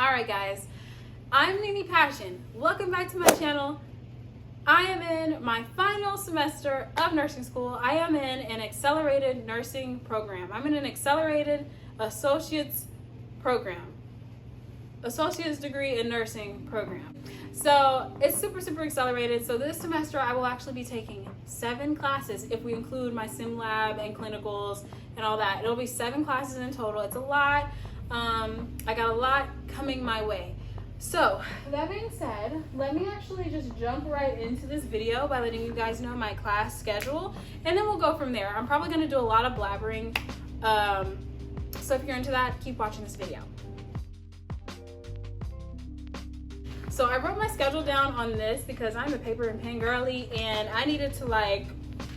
Alright guys, I'm Nene Passion. Welcome back to my channel. I am in my final semester of nursing school. I am in an accelerated nursing program. I'm in an accelerated associate's program. Associate's degree in nursing program. So it's super accelerated. So this semester I will actually be taking 7 classes if we include my sim lab and clinicals and all that. It'll be 7 classes in total. It's a lot. I got a lot coming my way. So that being said, let me actually just jump right into this video by letting you guys know my class schedule, and then we'll go from there. I'm probably going to do a lot of blabbering. So if you're into that, keep watching this video. So I wrote my schedule down on this because I'm a paper and pen girly and I needed to like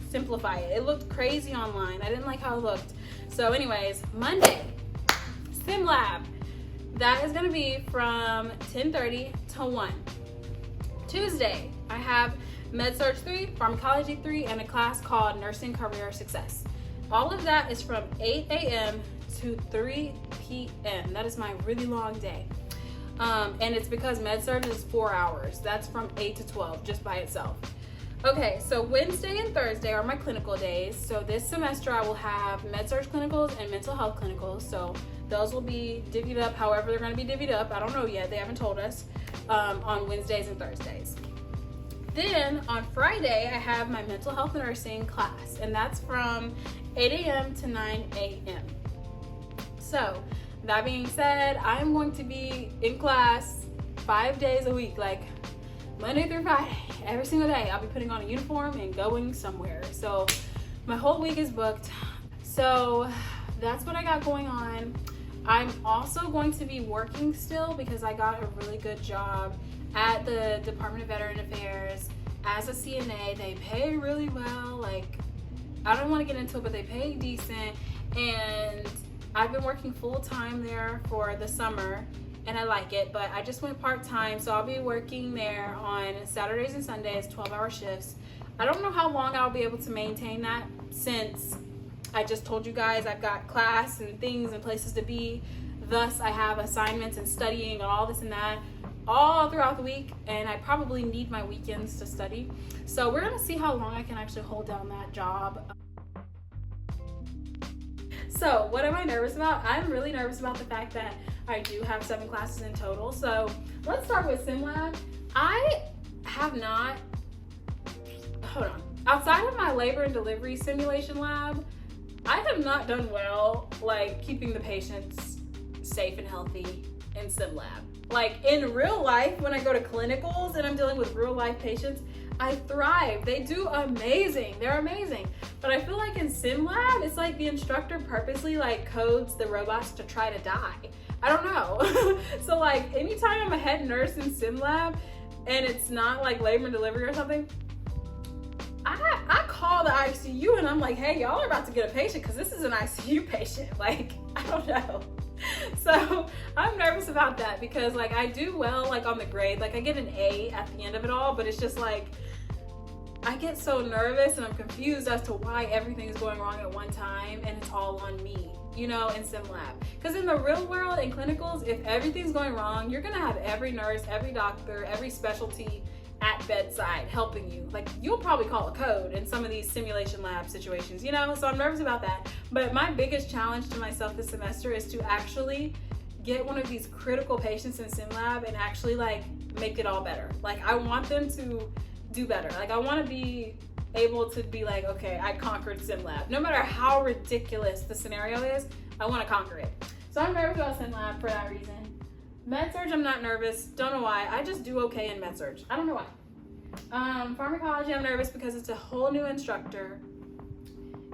simplify it. It looked crazy online. I didn't like how it looked. So anyways, Monday, sim lab. That is gonna be from 10:30 to 1. Tuesday, I have Med-Surg 3, Pharmacology 3, and a class called Nursing Career Success. All of that is from 8 a.m. to 3 p.m. That is my really long day. And it's because Med-Surg is 4 hours. That's from 8 to 12 just by itself. Okay, so Wednesday and Thursday are my clinical days. So this semester I will have Med-Surg clinicals and mental health clinicals. So those will be divvied up however they're going to be divvied up. I don't know yet. They haven't told us on Wednesdays and Thursdays. Then on Friday, I have my mental health nursing class, and that's from 8 a.m. to 9 a.m. So that being said, I'm going to be in class 5 days a week, like Monday through Friday, every single day. I'll be putting on a uniform and going somewhere. So my whole week is booked. So that's what I got going on. I'm also going to be working still because I got a really good job at the Department of Veteran Affairs as a CNA. They pay really well. Like, I don't want to get into it, but they pay decent. And I've been working full-time there for the summer and I like it, but I just went part-time, so I'll be working there on Saturdays and Sundays, 12-hour shifts. I don't know how long I'll be able to maintain that since I just told you guys I've got class and things and places to be. Thus, I have assignments and studying and all this and that all throughout the week, and I probably need my weekends to study. So we're gonna see how long I can actually hold down that job. So what am I nervous about? I'm really nervous about the fact that I do have 7 classes in total. So let's start with sim lab. I have not, hold on. Outside of my labor and delivery simulation lab, I have not done well, like keeping the patients safe and healthy in sim lab. Like in real life, when I go to clinicals and I'm dealing with real life patients, I thrive. They do amazing. They're amazing. But I feel like in sim lab, it's like the instructor purposely like codes the robots to try to die. I don't know. So like anytime I'm a head nurse in sim lab and it's not like labor and delivery or something, I call the ICU and I'm like, hey, y'all are about to get a patient because this is an ICU patient. Like, I don't know. So I'm nervous about that because like I do well like on the grade, like I get an A at the end of it all, but it's just like I get so nervous and I'm confused as to why everything is going wrong at one time and it's all on me, you know, in sim lab. Because in the real world, in clinicals, if everything's going wrong, you're gonna have every nurse, every doctor, every specialty at bedside helping you. Like you'll probably call a code in some of these simulation lab situations, you know? So I'm nervous about that. But my biggest challenge to myself this semester is to actually get one of these critical patients in sim lab and actually like make it all better. Like I want them to do better. Like I want to be able to be like, okay, I conquered sim lab. No matter how ridiculous the scenario is, I want to conquer it. So I'm nervous about sim lab for that reason. Med-Surg, I'm not nervous. Don't know why. I just do okay in Med-Surg. I don't know why. Pharmacology, I'm nervous because it's a whole new instructor.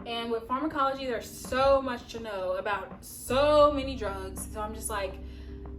And with pharmacology, there's so much to know about so many drugs. So I'm just like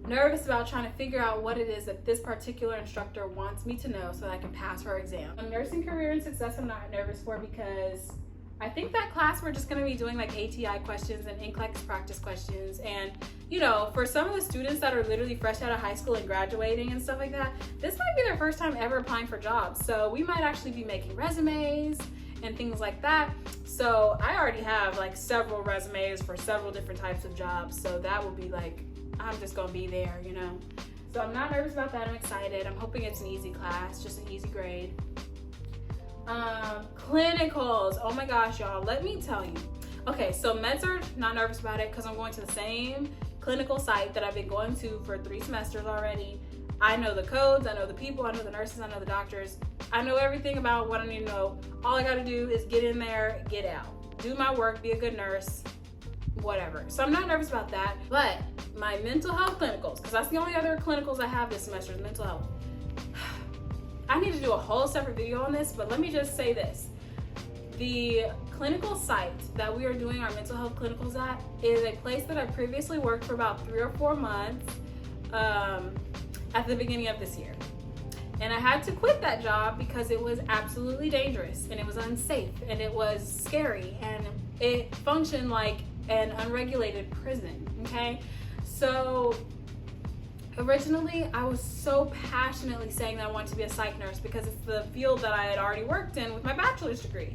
nervous about trying to figure out what it is that this particular instructor wants me to know so that I can pass her exam. Nursing Career and Success, I'm not nervous for because I think that class we're just going to be doing like ATI questions and NCLEX practice questions. And you know, for some of the students that are literally fresh out of high school and graduating and stuff like that, this might be their first time ever applying for jobs. So we might actually be making resumes and things like that. So I already have like several resumes for several different types of jobs. So that will be like I'm just gonna be there, you know. So I'm not nervous about that. I'm excited. I'm hoping it's an easy class, just an easy grade. Clinicals. Oh my gosh, y'all. Let me tell you. Okay, so med-surg, not nervous about it because I'm going to the same clinical site that I've been going to for 3 semesters already. I know the codes, I know the people, I know the nurses, I know the doctors. I know everything about what I need to know. All I gotta do is get in there, get out. Do my work, be a good nurse, whatever. So I'm not nervous about that. But my mental health clinicals, because that's the only other clinicals I have this semester is mental health. I need to do a whole separate video on this, but let me just say this. The clinical site that we are doing our mental health clinicals at is a place that I previously worked for about 3 or 4 months at the beginning of this year. And I had to quit that job because it was absolutely dangerous and it was unsafe and it was scary and it functioned like an unregulated prison, okay? So originally, I was so passionately saying that I wanted to be a psych nurse because it's the field that I had already worked in with my bachelor's degree.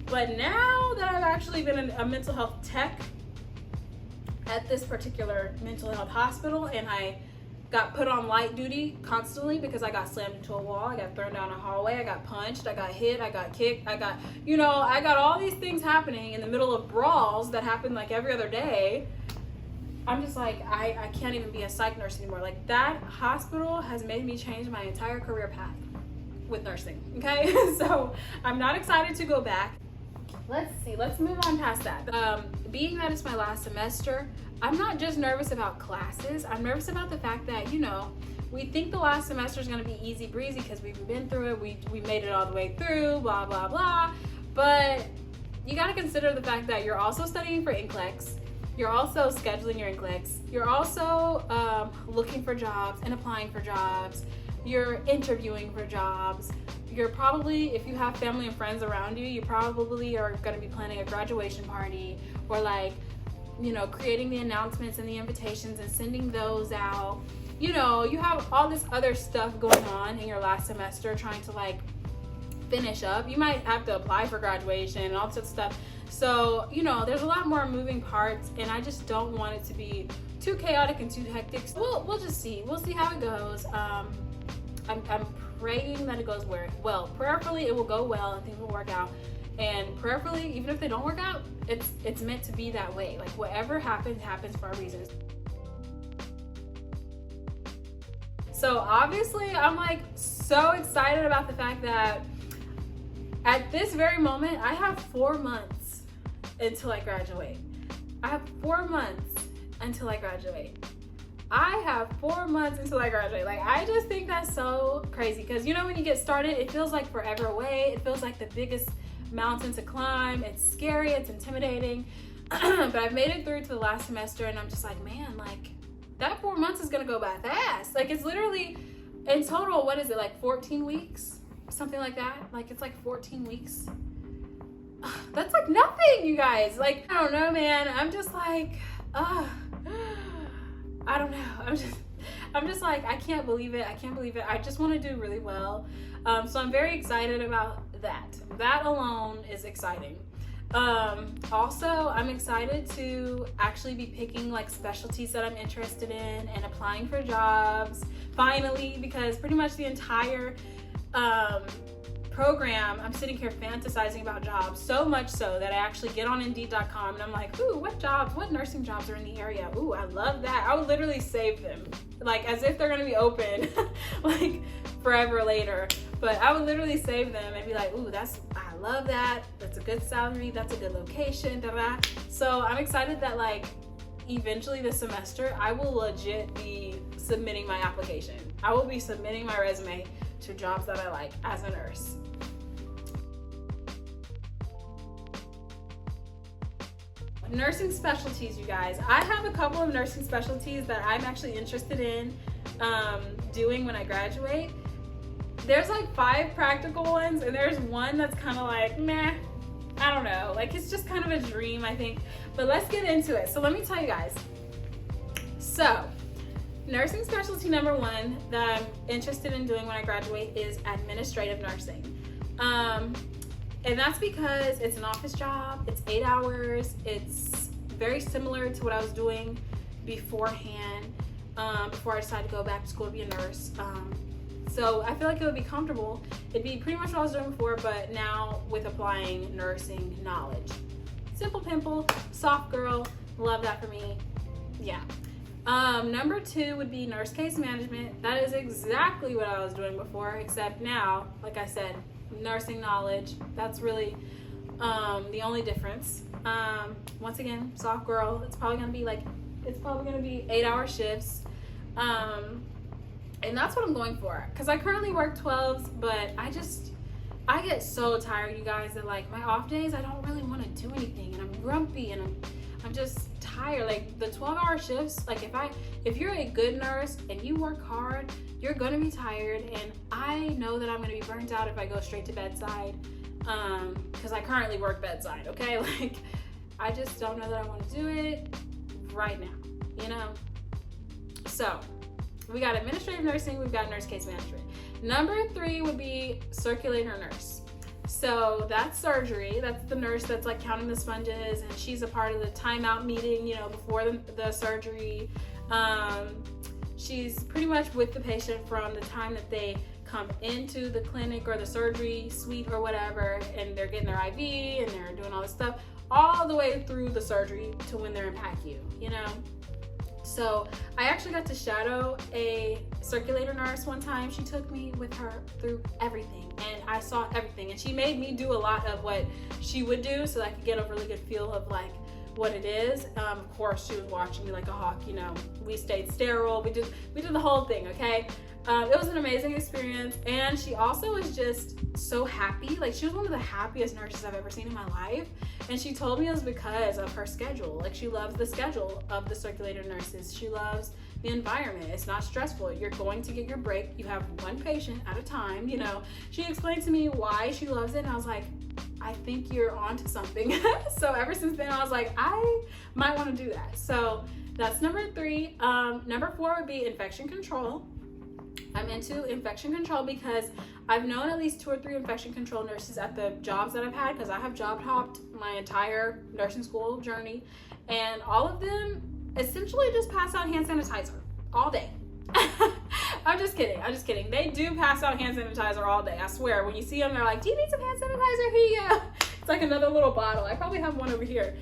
But now that I've actually been a mental health tech at this particular mental health hospital, and I got put on light duty constantly because I got slammed into a wall, I got thrown down a hallway, I got punched, I got hit, I got kicked, I got all these things happening in the middle of brawls that happen like every other day. I'm just like, I can't even be a psych nurse anymore. Like, that hospital has made me change my entire career path with nursing, okay? So I'm not excited to go back. Let's move on past that. Being that it's my last semester, I'm not just nervous about classes. I'm nervous about the fact that, we think the last semester is gonna be easy breezy because we've been through it, we made it all the way through, blah, blah, blah. But you gotta consider the fact that you're also studying for NCLEX. You're also scheduling your NCLEX. You're also looking for jobs and applying for jobs. You're interviewing for jobs. You're probably, if you have family and friends around you, you probably are gonna be planning a graduation party or creating the announcements and the invitations and sending those out. You have all this other stuff going on in your last semester trying to finish up. You might have to apply for graduation and all sorts of stuff. So, there's a lot more moving parts and I just don't want it to be too chaotic and too hectic. So we'll just see. We'll see how it goes. I'm praying that it goes well. Prayerfully, it will go well and things will work out. And prayerfully, even if they don't work out, it's meant to be that way. Like, whatever happens for a reason. So obviously, I'm so excited about the fact that at this very moment, I have 4 months until I graduate. I have 4 months until I graduate. I just think that's so crazy because when you get started, it feels like forever away. It feels like the biggest mountain to climb. It's scary, it's intimidating. But I've made it through to the last semester and I'm just like, man, that 4 months is gonna go by fast. It's literally, in total, 14 weeks? Something like that. It's 14 weeks. That's nothing, you guys. I don't know, man. I'm just I don't know. I'm just I can't believe it. I just want to do really well. So I'm very excited about that. That alone is exciting. Also, I'm excited to actually be picking specialties that I'm interested in and applying for jobs finally, because pretty much the entire program, I'm sitting here fantasizing about jobs, so much so that I actually get on Indeed.com and I'm like, ooh, what nursing jobs are in the area? Ooh, I love that. I would literally save them, as if they're gonna be open, forever later. But I would literally save them and be like, ooh, I love that. That's a good salary. That's a good location. Da, da. So I'm excited that eventually this semester, I will legit be submitting my application. I will be submitting my resume to jobs that I like as a nurse. Nursing specialties, you guys. I have a couple of nursing specialties that I'm actually interested in doing when I graduate. There's 5 practical ones and there's one that's kind of meh. I don't know. It's just kind of a dream, I think. But let's get into it. So let me tell you guys. So, nursing specialty number 1 that I'm interested in doing when I graduate is administrative nursing. And that's because it's an office job, it's 8 hours, it's very similar to what I was doing beforehand, before I decided to go back to school to be a nurse. So I feel like it would be comfortable. It'd be pretty much what I was doing before, but now with applying nursing knowledge. Simple pimple, soft girl, love that for me. Yeah. Number 2 would be nurse case management. That is exactly what I was doing before, except now, like I said, nursing knowledge. That's really the only difference. Once again, soft girl. It's probably gonna be 8-hour shifts. And that's what I'm going for, because I currently work 12s, but I get so tired, you guys, that like my off days I don't really want to do anything, and I'm grumpy, and I'm just tired. Like the 12-hour shifts, like if you're a good nurse and you work hard, you're gonna be tired, and I know that I'm gonna be burnt out if I go straight to bedside, because I currently work bedside. Okay, like I just don't know that I want to do it right now, you know. So we got administrative nursing, we've got nurse case management. Number 3 would be circulator nurse. So that's surgery. That's the nurse that's like counting the sponges, and she's a part of the timeout meeting, you know, before the surgery. She's pretty much with the patient from the time that they come into the clinic or the surgery suite or whatever, and they're getting their IV and they're doing all this stuff, all the way through the surgery to when they're in PACU, you know. So I actually got to shadow a circulator nurse one time. She took me with her through everything, and I saw everything, and she made me do a lot of what she would do so that I could get a really good feel of like what it is. Of course, she was watching me like a hawk, you know. We stayed sterile. We did the whole thing, okay? It was an amazing experience, and she also was just so happy. Like, she was one of the happiest nurses I've ever seen in my life, and she told me it was because of her schedule. Like, she loves the schedule of the circulator nurses. She loves the environment. It's not stressful. You're going to get your break. You have one patient at a time, you know. She explained to me why she loves it, and I was like, I think you're onto something. So ever since then, I was like, I might want to do that. So that's number 3. Number 4 would be infection control. I'm into infection control because I've known at least 2 or 3 infection control nurses at the jobs that I've had, because I have job hopped my entire nursing school journey, and all of them essentially just pass out hand sanitizer all day. I'm just kidding. They do pass out hand sanitizer all day. I swear, when you see them, they're like, do you need some hand sanitizer? Here you go. It's like another little bottle. I probably have one over here.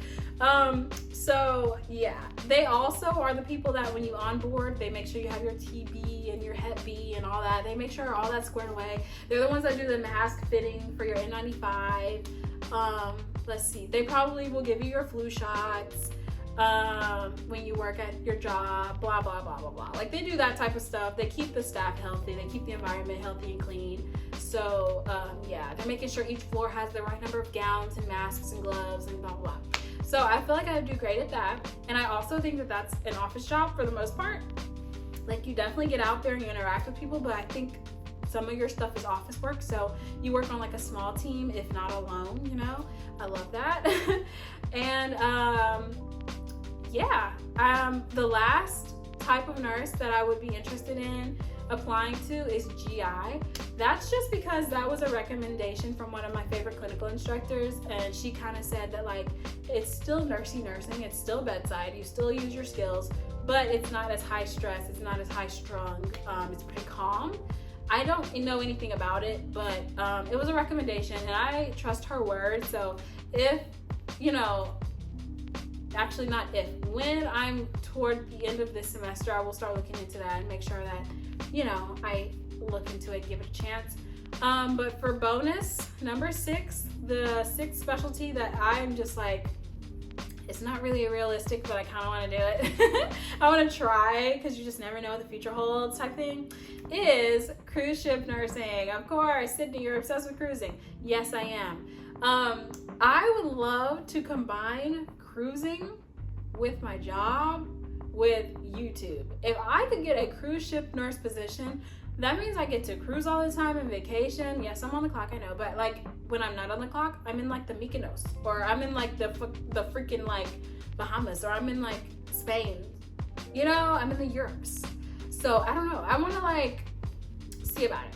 So yeah, they also are the people that when you onboard, they make sure you have your TB and your Hep B and all that. They make sure all that's squared away. They're the ones that do the mask fitting for your N95. Let's see, they probably will give you your flu shots when you work at your job, blah, blah, blah, blah, blah. Like, they do that type of stuff. They keep the staff healthy. They keep the environment healthy and clean. So, yeah, they're making sure each floor has the right number of gowns and masks and gloves and blah, blah. So I feel like I would do great at that. And I also think that that's an office job for the most part. Like, you definitely get out there and you interact with people, but I think some of your stuff is office work. So you work on like a small team, if not alone, you know. I love that. And yeah, the last type of nurse that I would be interested in applying to is GI. That's just because that was a recommendation from one of my favorite clinical instructors, and she kind of said that like it's still nursing, it's still bedside, you still use your skills, but it's not as high stress, it's not as high strung, it's pretty calm. I don't know anything about it, but it was a recommendation and I trust her word. So if, you know, actually not if, when I'm toward the end of this semester, I will start looking into that and make sure that, you know, I look into it, give it a chance. But for bonus, number 6, the 6th specialty that I'm just like, it's not really realistic, but I kind of want to do it. I want to try, because you just never know what the future holds type thing, is cruise ship nursing. Of course, Sydney, you're obsessed with cruising. Yes, I am. I would love to combine cruising with my job with YouTube. If I could get a cruise ship nurse position, that means I get to cruise all the time and vacation. Yes, I'm on the clock, I know, but like when I'm not on the clock, I'm in like the Mykonos, or I'm in like the freaking like Bahamas, or I'm in like Spain. You know, I'm in the Europes. So I don't know. I want to like see about it.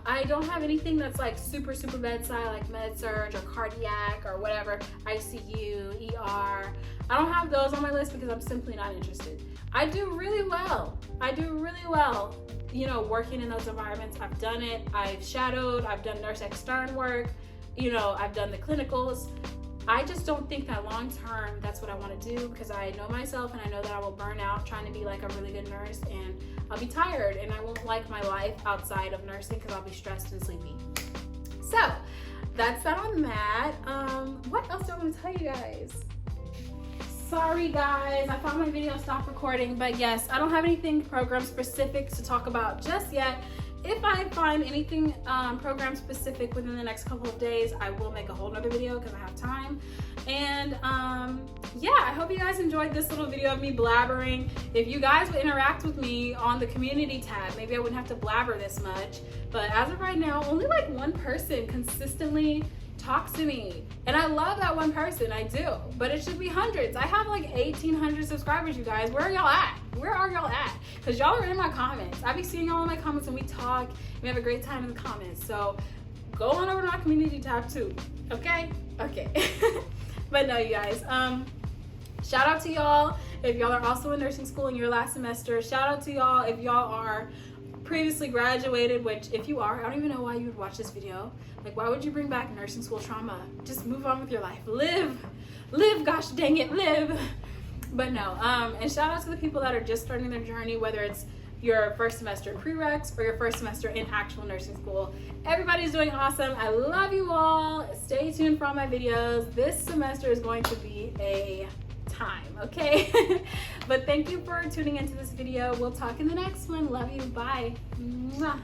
I don't have anything that's like super bedside, like med surg or cardiac or whatever, ICU, ER. I don't have those on my list because I'm simply not interested. I do really well. You know, working in those environments. I've done it. I've shadowed. I've done nurse extern work. You know, I've done the clinicals. I just don't think that long term that's what I want to do, because I know myself and I know that I will burn out trying to be like a really good nurse, and I'll be tired and I won't like my life outside of nursing because I'll be stressed and sleepy. So that's that on that. What else do I want to tell you guys? Sorry guys, I thought my video stopped recording, but yes, I don't have anything program specific to talk about just yet. If I find anything program specific within the next couple of days, I will make a whole nother video because I have time. And yeah, I hope you guys enjoyed this little video of me blabbering. If you guys would interact with me on the community tab, maybe I wouldn't have to blabber this much. But as of right now, only like one person consistently talks to me, and I love that one person, I do, but it should be hundreds. I have like 1,800 subscribers, you guys. Where are y'all at? Where are y'all at? Because y'all are in my comments. I be seeing y'all in my comments and we talk. We have a great time in the comments. So go on over to my community tab too. Okay. But no, you guys, shout out to y'all if y'all are also in nursing school in your last semester. Shout out to y'all if y'all are previously graduated, which if you are, I don't even know why you would watch this video. Like, why would you bring back nursing school trauma? Just move on with your life. Live, gosh dang it, live. But no, and shout out to the people that are just starting their journey, whether it's your first semester in prereqs or your first semester in actual nursing school. Everybody's doing awesome. I love you all. Stay tuned for all my videos. This semester is going to be a time, okay? But thank you for tuning into this video. We'll talk in the next one. Love you. Bye. Mwah.